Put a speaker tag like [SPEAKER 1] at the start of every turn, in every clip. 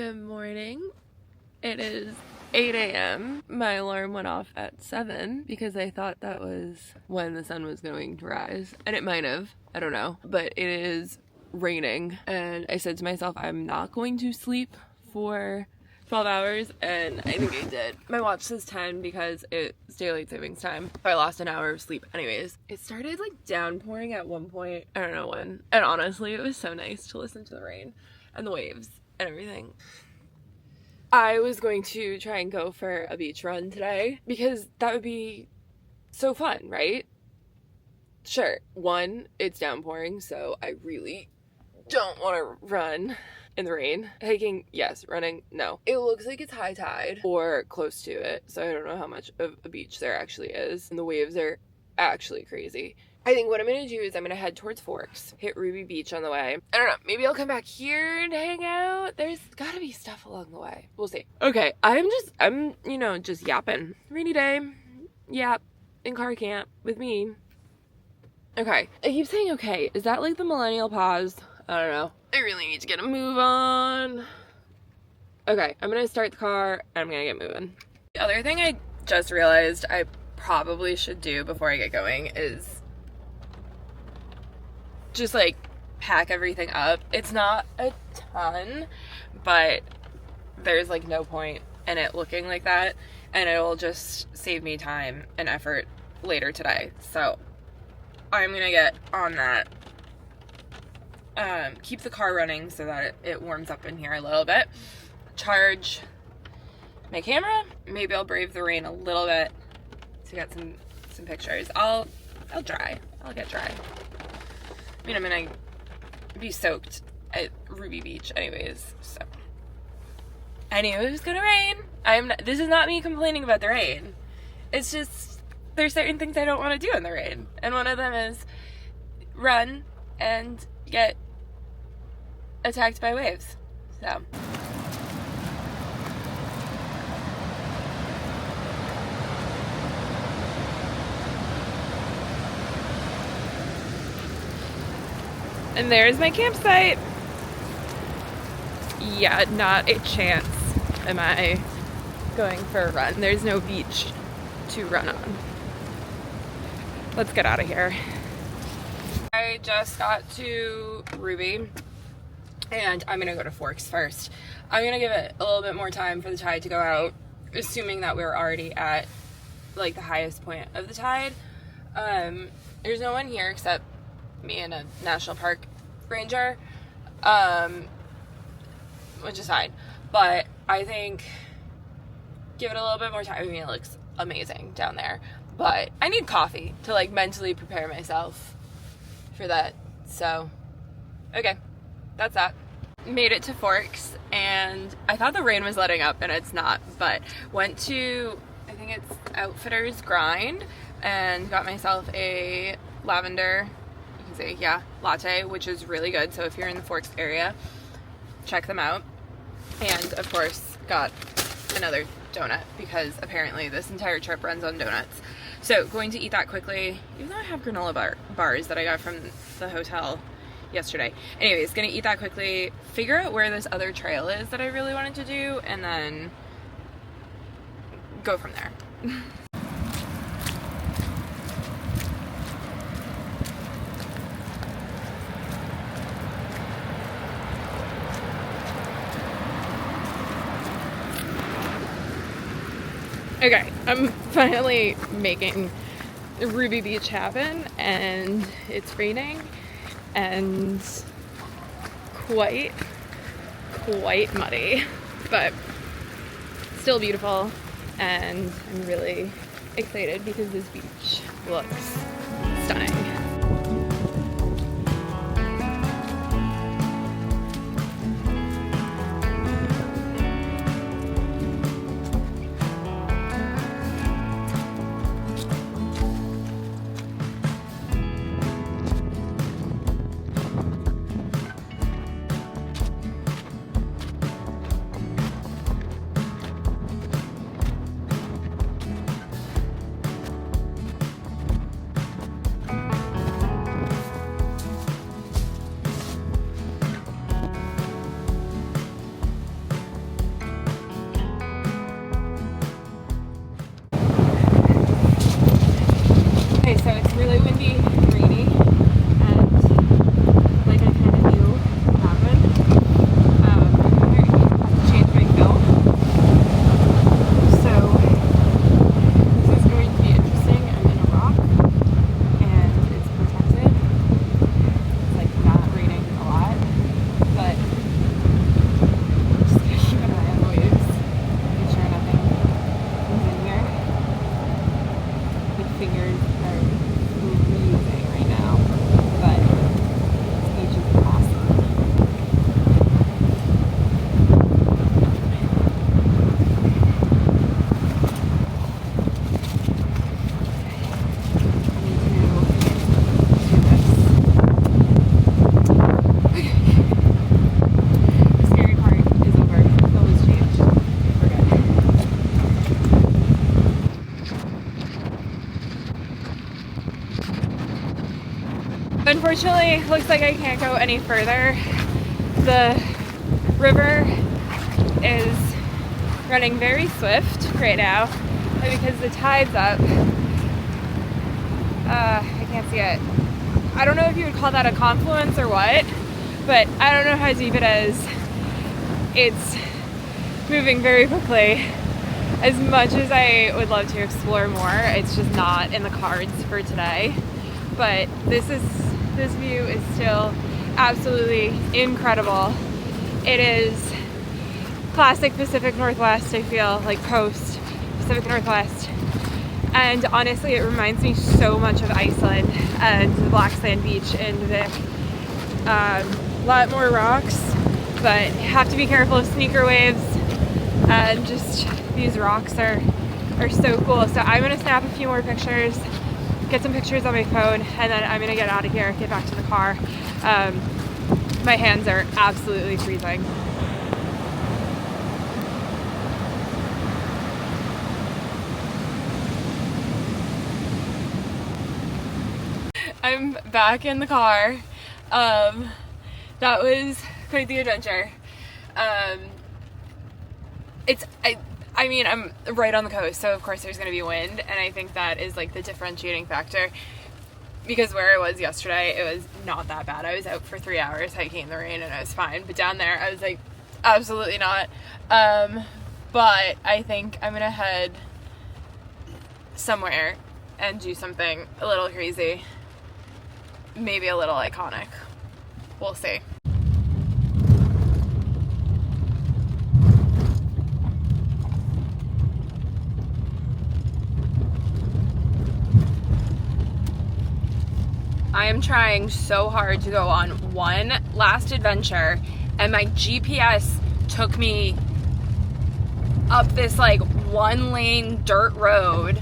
[SPEAKER 1] Good morning. It is 8 a.m. My alarm went off at 7 because I thought that was when the sun was going to rise. And it might have. I don't know. But it is raining. And I said to myself, I'm not going to sleep for 12 hours. And I think I did. My watch says 10 because it's daylight savings time. I lost an hour of sleep anyways. It started like downpouring at one point. I don't know when. And honestly, it was so nice to listen to the rain and the waves and everything. I was going to try and go for a beach run today because that would be so fun, right? Sure, one, it's downpouring, so I really don't want to run in the rain. Hiking, yes. Running, no. It looks like it's high tide or close to it, so I don't know how much of a beach there actually is. And the waves are actually crazy. I think what I'm going to do is I'm going to head towards Forks, hit Ruby Beach on the way. I don't know, maybe I'll come back here and hang out. There's got to be stuff along the way. We'll see. Okay, I'm just yapping. Rainy day, yap, in car camp with me. Okay, I keep saying okay. Is that like the millennial pause? I don't know. I really need to get a move on. Okay, I'm going to start the car and I'm going to get moving. The other thing I just realized I probably should do before I get going is just like pack everything up. It's not a ton, but there's like no point in it looking like that, and it'll just save me time and effort later today. So I'm gonna get on that. Keep the car running so that it warms up in here a little bit. Charge my camera. Maybe I'll brave the rain a little bit to get some pictures. I'll get dry. I mean, I'm gonna be soaked at Ruby Beach anyways, so. I knew it was gonna rain. This is not me complaining about the rain. It's just, there's certain things I don't want to do in the rain. And one of them is run and get attacked by waves, so. And there's my campsite. Yeah, not a chance am I going for a run. There's no beach to run on. Let's get out of here. I just got to Ruby and I'm gonna go to Forks first. I'm gonna give it a little bit more time for the tide to go out, assuming that we're already at like the highest point of the tide. There's no one here except me and a national park ranger, which is fine, but I think give it a little bit more time. I mean, it looks amazing down there, but I need coffee to like mentally prepare myself for that. So okay, that's that. Made it to Forks and I thought the rain was letting up and it's not, but went to, I think it's Outfitters Grind, and got myself a lavender, latte, which is really good. So if you're in the Forks area, check them out. And of course got another donut because apparently this entire trip runs on donuts. So going to eat that quickly, even though I have granola bars that I got from the hotel yesterday. Anyways, gonna eat that quickly, figure out where this other trail is that I really wanted to do, and then go from there. Okay, I'm finally making Ruby Beach happen, and it's raining and quite muddy, but still beautiful, and I'm really excited because this beach looks stunning.
[SPEAKER 2] unfortunately, looks like I can't go any further. The river is running very swift right now because the tide's up. I can't see it. I don't know if you would call that a confluence or what, but I don't know how deep it is. It's moving very quickly. As much as I would love to explore more, it's just not in the cards for today. But this view is still absolutely incredible. It is classic Pacific Northwest, I feel, like coast, Pacific Northwest. And honestly, it reminds me so much of Iceland and the Black Sand Beach in Vik. A lot more rocks, but you have to be careful of sneaker waves. And just these rocks are so cool. So I'm gonna snap a few more pictures, get some pictures on my phone, and then I'm gonna get out of here, get back to the car. My hands are absolutely freezing. I'm back in the car. That was quite the adventure. I mean, I'm right on the coast, so of course there's going to be wind, and I think that is like the differentiating factor, because where I was yesterday, it was not that bad. I was out for 3 hours hiking in the rain and I was fine, but down there I was like, absolutely not. But I think I'm going to head somewhere and do something a little crazy, maybe a little iconic. We'll see. I am trying so hard to go on one last adventure, and my GPS took me up this like 1-lane dirt road,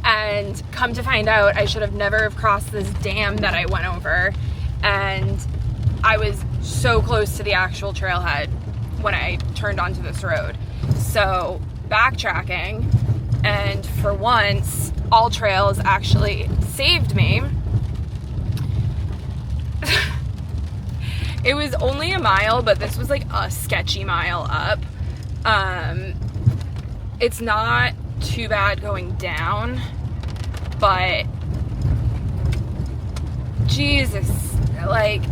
[SPEAKER 2] and come to find out I should have never have crossed this dam that I went over, and I was so close to the actual trailhead when I turned onto this road. So backtracking, and for once All Trails actually saved me. It was only a mile, but this was like a sketchy mile up. It's not too bad going down, but Jesus, like,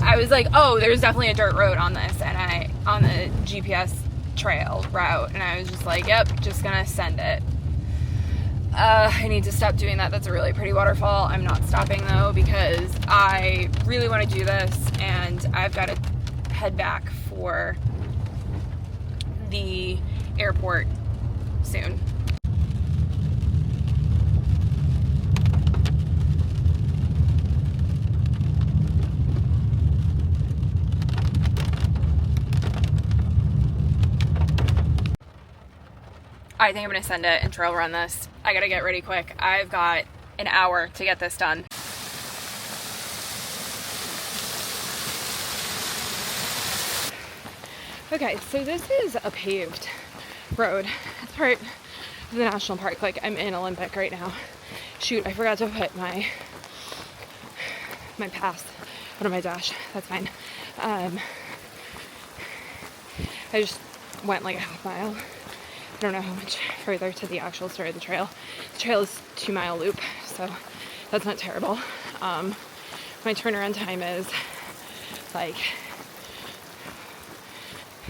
[SPEAKER 2] I was like, oh, there's definitely a dirt road on this, and on the GPS trail route, and I was just like, yep, just gonna send it. I need to stop doing that. That's a really pretty waterfall. I'm not stopping though, because I really want to do this, and I've got to head back for the airport soon. I think I'm gonna send it and trail run this. I gotta get ready quick. I've got an hour to get this done. Okay, so this is a paved road. It's part of the national park. Like, I'm in Olympic right now. Shoot, I forgot to put my pass on my dash. That's fine. I just went like a half mile. I don't know how much further to the actual start of the trail. The trail is 2-mile loop, so that's not terrible. My turnaround time is like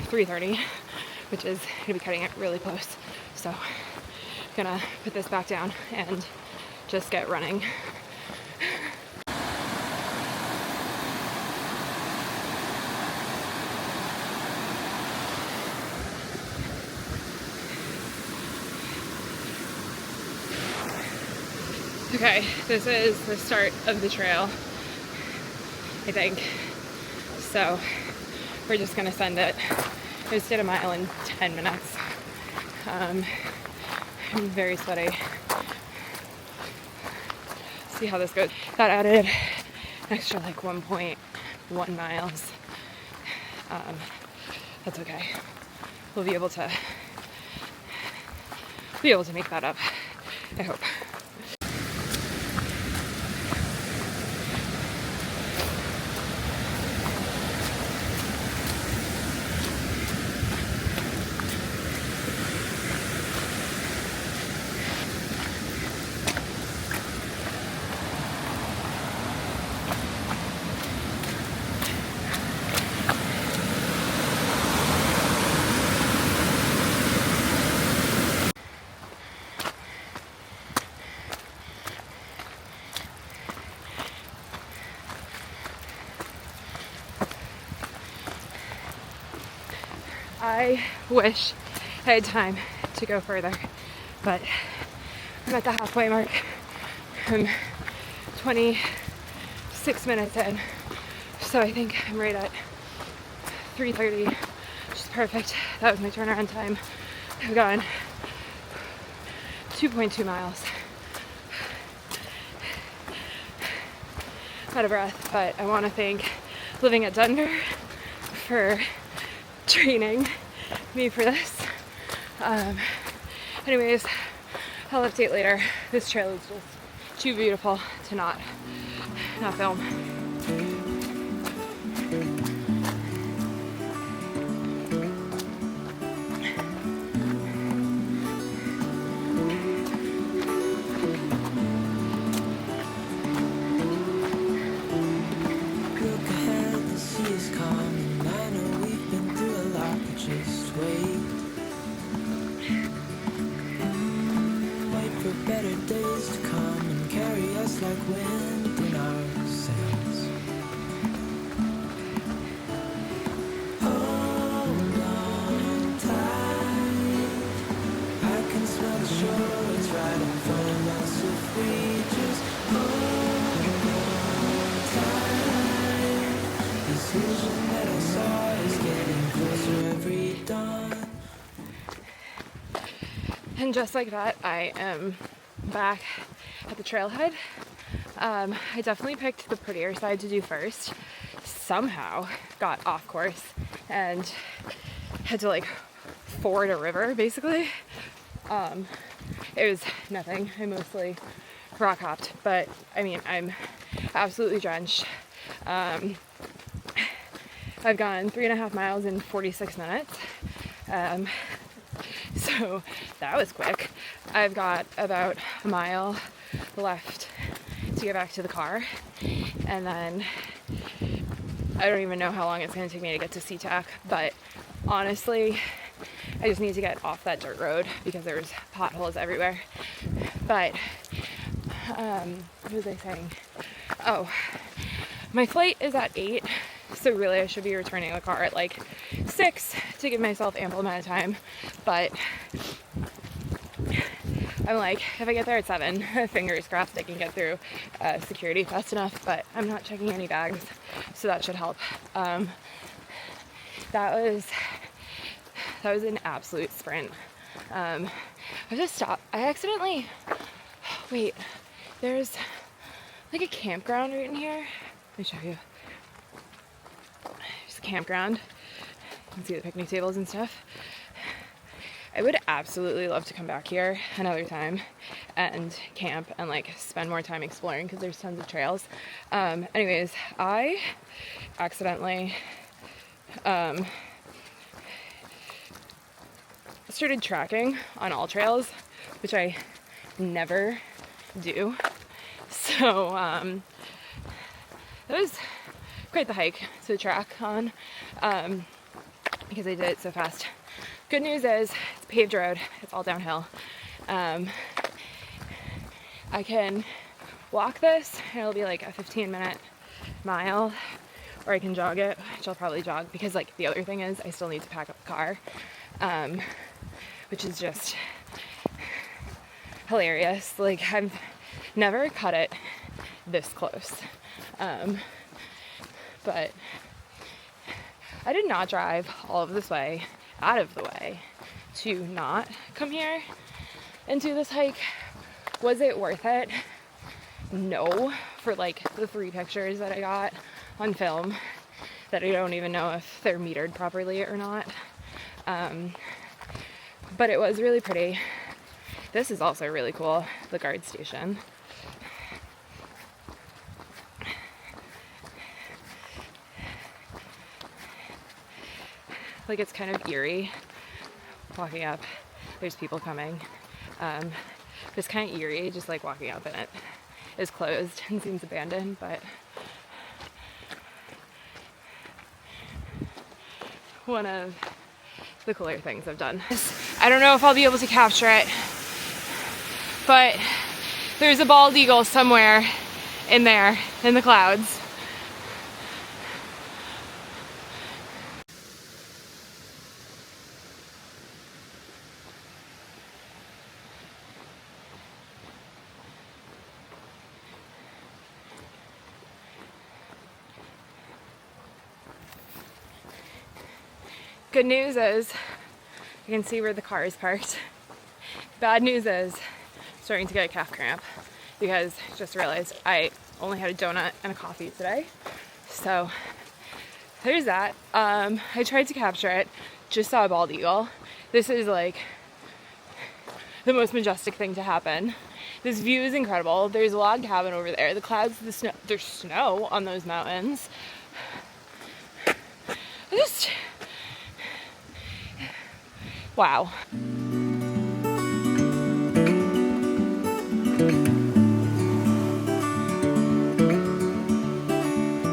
[SPEAKER 2] 3:30, which is gonna be cutting it really close. So I'm gonna put this back down and just get running. Okay, this is the start of the trail, I think. So we're just gonna send it. I just did a mile in 10 minutes. I'm very sweaty. See how this goes. That added an extra like 1.1 miles. That's okay. We'll be able to make that up, I hope. I wish I had time to go further, but I'm at the halfway mark. I'm 26 minutes in, so I think I'm right at 3:30, which is perfect. That was my turnaround time. I've gone 2.2 miles. I'm out of breath, but I want to thank Living at Denver for training me for this. Anyways, I'll update later. This trail is just too beautiful to not film.
[SPEAKER 3] Better days to come and carry us like wind in our sails. Hold on tight, I can smell the shore, it's right in front of us if we just hold on tight. This vision that I saw is getting closer every dawn.
[SPEAKER 2] And just like that, I am back at the trailhead. I definitely picked the prettier side to do first. Somehow got off course and had to like ford a river basically. It was nothing. I mostly rock hopped, but I mean, I'm absolutely drenched. I've gone 3.5 miles in 46 minutes. So that was quick. I've got about a mile left to get back to the car, and then I don't even know how long it's going to take me to get to SeaTac, but honestly, I just need to get off that dirt road because there's potholes everywhere. But, what was I saying? Oh, my flight is at 8, so really I should be returning the car at like 6 to give myself ample amount of time, but I'm like, if I get there at 7, fingers crossed I can get through security fast enough, but I'm not checking any bags, so that should help. That was an absolute sprint. I just stopped. I accidentally, wait, there's like a campground right in here. Let me show you. There's a campground. You can see the picnic tables and stuff. I would absolutely love to come back here another time and camp and like spend more time exploring because there's tons of trails. Anyways, I accidentally started tracking on AllTrails, which I never do. So that was quite the hike to track on because I did it so fast. Good news is it's a paved road, it's all downhill. I can walk this, it'll be like a 15-minute mile, or I can jog it, which I'll probably jog because like the other thing is I still need to pack up the car, which is just hilarious. Like I've never cut it this close, but I did not drive all of this way out of the way to not come here and do this hike. Was it worth it? No, for like the 3 pictures that I got on film that I don't even know if they're metered properly or not. But it was really pretty. This is also really cool, the guard station. Like it's kind of eerie walking up. There's people coming. It's kind of eerie just like walking up, and it is closed and seems abandoned, but one of the cooler things I've done. I don't know if I'll be able to capture it, but there's a bald eagle somewhere in there in the clouds. Good news is you can see where the car is parked. Bad news is I'm starting to get a calf cramp because I just realized I only had a donut and a coffee today. So there's that. I tried to capture it, just saw a bald eagle. This is like the most majestic thing to happen. This view is incredible. There's a log cabin over there. The clouds, the snow, there's snow on those mountains. Wow.